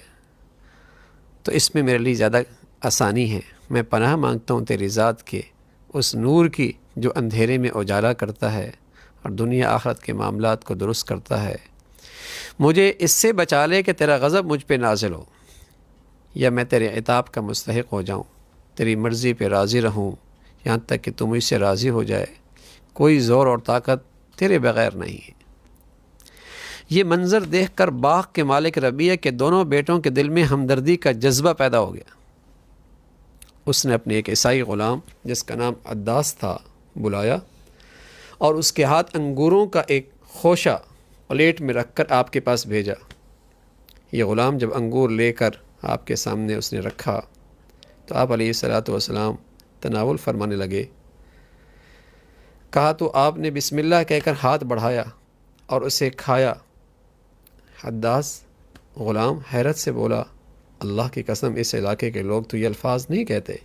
تو اس میں میرے لیے زیادہ آسانی ہے۔ میں پناہ مانگتا ہوں تیری ذات کے اس نور کی جو اندھیرے میں اجالا کرتا ہے اور دنیا آخرت کے معاملات کو درست کرتا ہے۔ مجھے اس سے بچا لے کہ تیرا غضب مجھ پہ نازل ہو۔ یا میں تیرے عتاب کا مستحق ہو جاؤں، تیری مرضی پہ راضی رہوں یہاں تک کہ تو مجھ سے راضی ہو جائے، کوئی زور اور طاقت تیرے بغیر نہیں ہے۔ یہ منظر دیکھ کر باغ کے مالک ربیعہ کے دونوں بیٹوں کے دل میں ہمدردی کا جذبہ پیدا ہو گیا۔ اس نے اپنے ایک عیسائی غلام جس کا نام عداس تھا بلایا اور اس کے ہاتھ انگوروں کا ایک خوشہ پلیٹ میں رکھ کر آپ کے پاس بھیجا۔ یہ غلام جب انگور لے کر آپ کے سامنے اس نے رکھا تو آپ علیہ الصلاۃ والسلام تناول فرمانے لگے۔ کہا تو آپ نے بسم اللہ کہہ کر ہاتھ بڑھایا اور اسے کھایا۔ عداس غلام حیرت سے بولا، اللہ کی قسم اس علاقے کے لوگ تو یہ الفاظ نہیں کہتے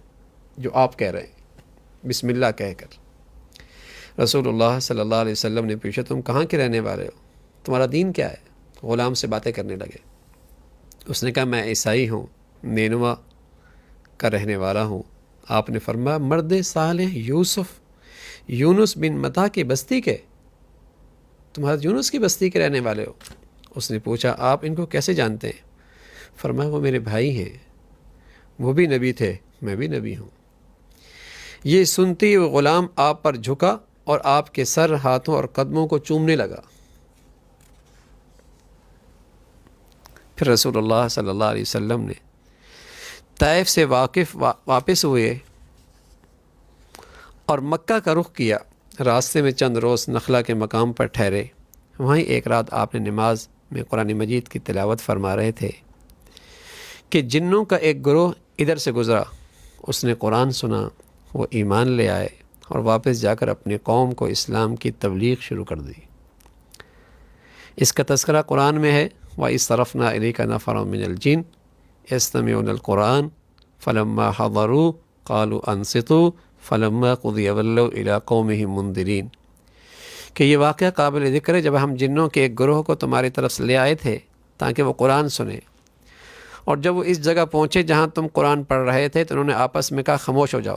جو آپ کہہ رہے ہیں، بسم اللہ کہہ کر۔ رسول اللہ صلی اللہ علیہ وسلم نے پوچھا، تم کہاں کے رہنے والے ہو، تمہارا دین کیا ہے؟ غلام سے باتیں کرنے لگے۔ اس نے کہا، میں عیسائی ہوں، نینوا کا رہنے والا ہوں۔ آپ نے فرمایا، مرد صالح یونس بن متا کی بستی کے، تمہارا یونس کی بستی کے رہنے والے ہو؟ اس نے پوچھا، آپ ان کو کیسے جانتے ہیں؟ فرمایا، وہ میرے بھائی ہیں، وہ بھی نبی تھے، میں بھی نبی ہوں۔ یہ سنتی وہ غلام آپ پر جھکا اور آپ کے سر، ہاتھوں اور قدموں کو چومنے لگا۔ پھر رسول اللہ صلی اللہ علیہ وسلم نے طائف سے واپس ہوئے اور مکہ کا رخ کیا۔ راستے میں چند روز نخلا کے مقام پر ٹھہرے۔ وہیں ایک رات آپ نے نماز میں قرآن مجید کی تلاوت فرما رہے تھے کہ جنوں کا ایک گروہ ادھر سے گزرا۔ اس نے قرآن سنا، وہ ایمان لے آئے اور واپس جا کر اپنے قوم کو اسلام کی تبلیغ شروع کر دی۔ اس کا تذکرہ قرآن میں ہے، وَإِذْ صَرَفْنَا إِلَيْكَ نَفَرًا مِنَ الْجِنِّ يَسْتَمِعُونَ الْقُرْآنَ فَلَمَّا حَضَرُوا قَالُوا أَنصِتُوا فَلَمَّا قُضِيَ وَلَّوْا إِلَىٰ قَوْمِهِم مُنذِرِينَ، کہ یہ واقعہ قابل ذکر ہے جب ہم جنوں کے ایک گروہ کو تمہاری طرف سے لے آئے تھے تاکہ وہ قرآن سنیں، اور جب وہ اس جگہ پہنچے جہاں تم قرآن پڑھ رہے تھے تو انہوں نے آپس میں کہا، خاموش ہو جاؤ۔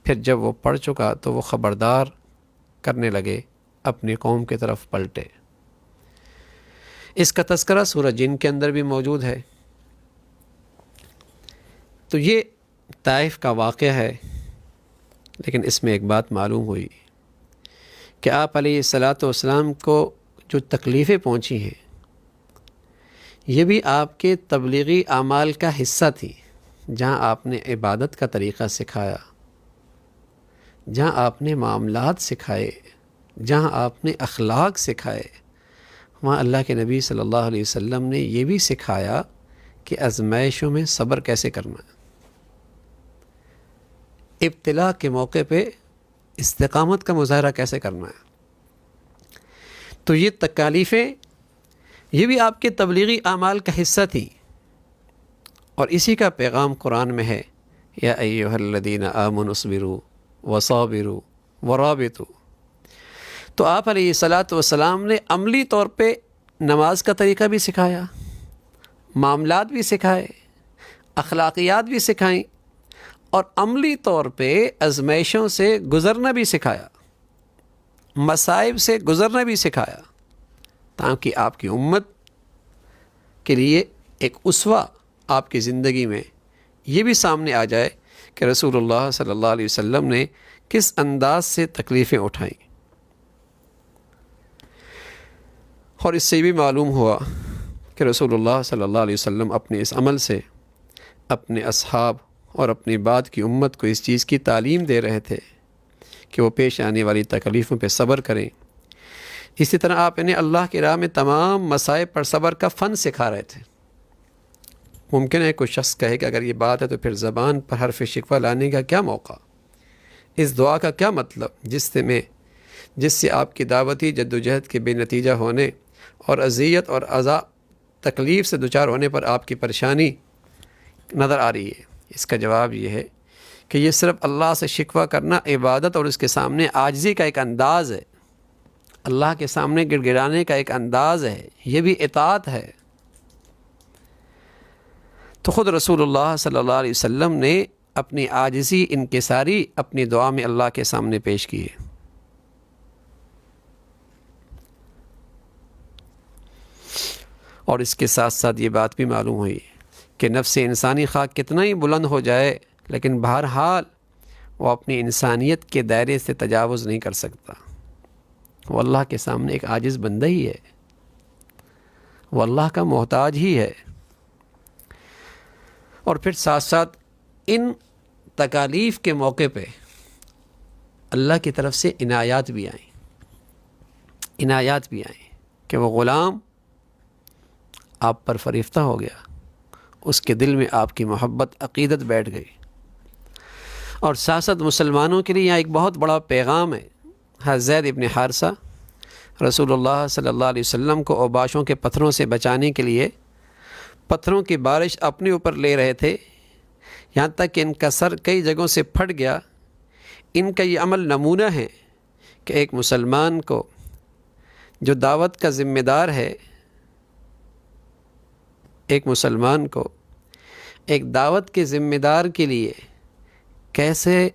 پھر جب وہ پڑھ چکا تو وہ خبردار کرنے لگے، اپنی قوم کی طرف پلٹے۔ اس کا تذکرہ سورہ جن کے اندر بھی موجود ہے۔ تو یہ طائف کا واقعہ ہے، لیکن اس میں ایک بات معلوم ہوئی کہ آپ علیہ الصلاۃ والسلام کو جو تکلیفیں پہنچی ہیں یہ بھی آپ کے تبلیغی اعمال کا حصہ تھی، جہاں آپ نے عبادت کا طریقہ سکھایا، جہاں آپ نے معاملات سکھائے، جہاں آپ نے اخلاق سکھائے، وہاں اللہ کے نبی صلی اللہ علیہ وسلم نے یہ بھی سکھایا کہ آزمائشوں میں صبر کیسے کرنا ہے، ابتلاء کے موقع پہ استقامت کا مظاہرہ کیسے کرنا ہے۔ تو یہ تکالیفیں یہ بھی آپ کے تبلیغی اعمال کا حصہ تھی، اور اسی کا پیغام قرآن میں ہے، یا ایھا الذین آمنوا اصبروا وصابروا ورابطوا۔ تو آپ علیہ الصلاۃ والسلام نے عملی طور پہ نماز کا طریقہ بھی سکھایا، معاملات بھی سکھائے، اخلاقیات بھی سکھائیں، اور عملی طور پہ آزمائشوں سے گزرنا بھی سکھایا، مصائب سے گزرنا بھی سکھایا، تاکہ آپ کی امت کے لیے ایک اسوہ آپ کی زندگی میں یہ بھی سامنے آ جائے کہ رسول اللہ صلی اللہ علیہ وسلم نے کس انداز سے تکلیفیں اٹھائیں۔ اور اس سے بھی معلوم ہوا کہ رسول اللہ صلی اللہ علیہ وسلم اپنے اس عمل سے اپنے اصحاب اور اپنی بعد کی امت کو اس چیز کی تعلیم دے رہے تھے کہ وہ پیش آنے والی تکلیفوں پہ صبر کریں۔ اسی طرح آپ انہیں اللہ کی راہ میں تمام مصائب پر صبر کا فن سکھا رہے تھے۔ ممکن ہے کوئی شخص کہے کہ اگر یہ بات ہے تو پھر زبان پر حرف شکوہ لانے کا کیا موقع، اس دعا کا کیا مطلب جس سے آپ کی دعوتی جدوجہد کے بے نتیجہ ہونے اور اذیت اور عذاب تکلیف سے دوچار ہونے پر آپ کی پریشانی نظر آ رہی ہے۔ اس کا جواب یہ ہے کہ یہ صرف اللہ سے شکوہ کرنا عبادت اور اس کے سامنے عاجزی کا ایک انداز ہے، اللہ کے سامنے گڑ گڑانے کا ایک انداز ہے، یہ بھی اطاعت ہے۔ تو خود رسول اللہ صلی اللہ علیہ وسلم نے اپنی عاجزی انکساری اپنی دعا میں اللہ کے سامنے پیش کی ہے۔ اور اس کے ساتھ ساتھ یہ بات بھی معلوم ہوئی کہ نفس انسانی خواہ کتنا ہی بلند ہو جائے لیکن بہرحال وہ اپنی انسانیت کے دائرے سے تجاوز نہیں کر سکتا. وہ اللہ کے سامنے ایک عاجز بندہ ہی ہے، وہ اللہ کا محتاج ہی ہے. اور پھر ساتھ ساتھ ان تکالیف کے موقع پہ اللہ کی طرف سے عنایات بھی آئیں کہ وہ غلام آپ پر فریفتہ ہو گیا، اس کے دل میں آپ کی محبت عقیدت بیٹھ گئی. اور ساتھ ساتھ مسلمانوں کے لیے یہاں ایک بہت بڑا پیغام ہے. حضرت زید بن حارثہ رسول اللہ صلی اللہ علیہ وسلم کو اوباشوں کے پتھروں سے بچانے کے لیے پتھروں کی بارش اپنے اوپر لے رہے تھے، یہاں تک کہ ان کا سر کئی جگہوں سے پھٹ گیا. ان کا یہ عمل نمونہ ہے کہ ایک مسلمان کو جو دعوت کا ذمہ دار ہے، ایک مسلمان کو ایک دعوت کے ذمہ دار کے لیے کیسے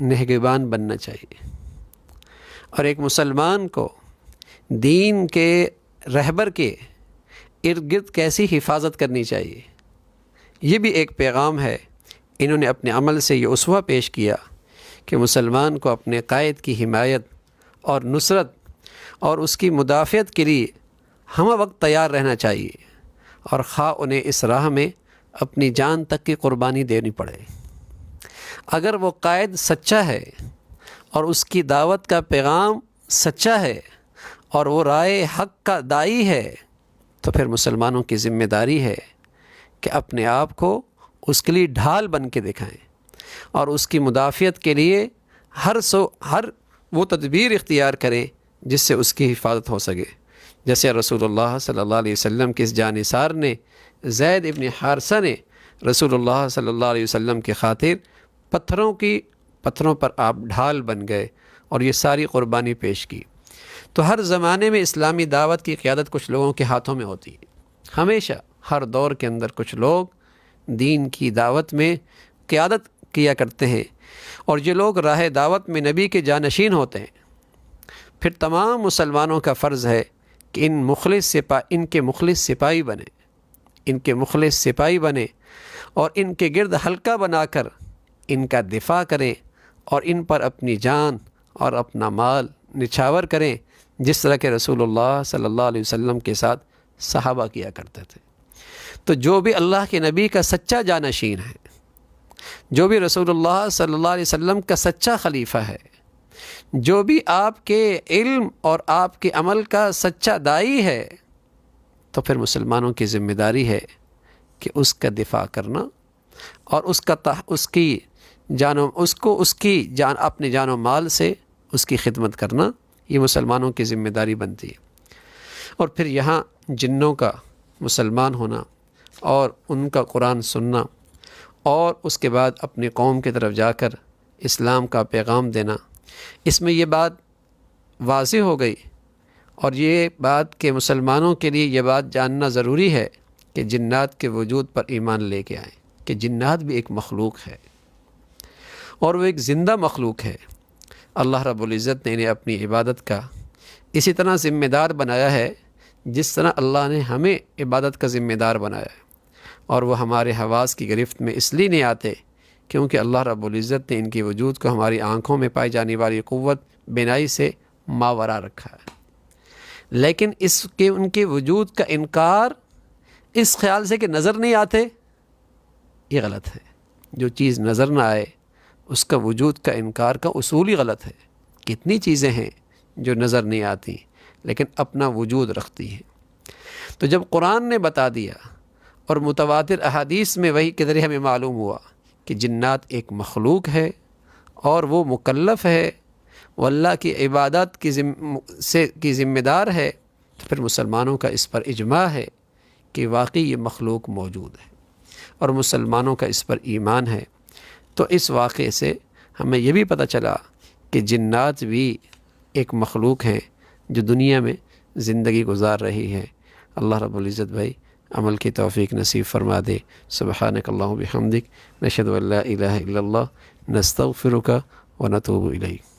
نگہبان بننا چاہیے، اور ایک مسلمان کو دین کے رہبر کے ارد گرد کیسی حفاظت کرنی چاہیے. یہ بھی ایک پیغام ہے. انہوں نے اپنے عمل سے یہ اسوہ پیش کیا کہ مسلمان کو اپنے قائد کی حمایت اور نصرت اور اس کی مدافعت کے لیے ہم وقت تیار رہنا چاہیے، اور خواہ انہیں اس راہ میں اپنی جان تک کی قربانی دینی پڑے. اگر وہ قائد سچا ہے اور اس کی دعوت کا پیغام سچا ہے اور وہ رائے حق کا داعی ہے، تو پھر مسلمانوں کی ذمہ داری ہے کہ اپنے آپ کو اس کے لیے ڈھال بن کے دکھائیں اور اس کی مدافعت کے لیے ہر وہ تدبیر اختیار کریں جس سے اس کی حفاظت ہو سکے. جیسے رسول اللہ صلی اللہ علیہ وسلم کے اس جانثار نے، زید ابن حارثہ نے رسول اللہ صلی اللہ علیہ وسلم کی خاطر پتھروں پر آپ ڈھال بن گئے اور یہ ساری قربانی پیش کی. تو ہر زمانے میں اسلامی دعوت کی قیادت کچھ لوگوں کے ہاتھوں میں ہوتی ہے. ہمیشہ ہر دور کے اندر کچھ لوگ دین کی دعوت میں قیادت کیا کرتے ہیں، اور یہ لوگ راہ دعوت میں نبی کے جانشین ہوتے ہیں. پھر تمام مسلمانوں کا فرض ہے کہ ان کے مخلص سپاہی بنے اور ان کے گرد حلقہ بنا کر ان کا دفاع کریں اور ان پر اپنی جان اور اپنا مال نچھاور کریں، جس طرح کہ رسول اللہ صلی اللہ علیہ وسلم کے ساتھ صحابہ کیا کرتے تھے. تو جو بھی اللہ کے نبی کا سچا جانشین ہے، جو بھی رسول اللہ صلی اللہ علیہ وسلم کا سچا خلیفہ ہے، جو بھی آپ کے علم اور آپ کے عمل کا سچا داعی ہے، تو پھر مسلمانوں کی ذمہ داری ہے کہ اس کا دفاع کرنا اور اپنے جان و مال سے اس کی خدمت کرنا. یہ مسلمانوں کی ذمہ داری بنتی ہے. اور پھر یہاں جنوں کا مسلمان ہونا اور ان کا قرآن سننا اور اس کے بعد اپنی قوم کی طرف جا کر اسلام کا پیغام دینا، اس میں یہ بات واضح ہو گئی. اور یہ بات کہ مسلمانوں کے لیے یہ بات جاننا ضروری ہے کہ جنات کے وجود پر ایمان لے کے آئیں، کہ جنات بھی ایک مخلوق ہے اور وہ ایک زندہ مخلوق ہے. اللہ رب العزت نے انہیں اپنی عبادت کا اسی طرح ذمہ دار بنایا ہے جس طرح اللہ نے ہمیں عبادت کا ذمہ دار بنایا ہے. اور وہ ہمارے حواس کی گرفت میں اس لیے نہیں آتے کیونکہ اللہ رب العزت نے ان کی وجود کو ہماری آنکھوں میں پائی جانے والی قوت بینائی سے ماورا رکھا ہے. لیکن ان کے وجود کا انکار اس خیال سے کہ نظر نہیں آتے، یہ غلط ہے. جو چیز نظر نہ آئے اس کا وجود کا انکار کا اصول ہی غلط ہے. کتنی چیزیں ہیں جو نظر نہیں آتی لیکن اپنا وجود رکھتی ہیں. تو جب قرآن نے بتا دیا اور متواتر احادیث میں وہی کے ذریعے ہمیں معلوم ہوا کہ جنات ایک مخلوق ہے اور وہ مکلف ہے، وہ اللہ کی عبادت کی ذمہ دار ہے، تو پھر مسلمانوں کا اس پر اجماع ہے کہ واقعی یہ مخلوق موجود ہے اور مسلمانوں کا اس پر ایمان ہے. تو اس واقعے سے ہمیں یہ بھی پتہ چلا کہ جنات بھی ایک مخلوق ہیں جو دنیا میں زندگی گزار رہی ہے. اللہ رب العزت بھائی عمل کی توفیق نصیب فرما دے. سبحانک اللہم بحمدک، نشہد ان لا الہ الا اللہ، نستغفرک ونتوب الیک.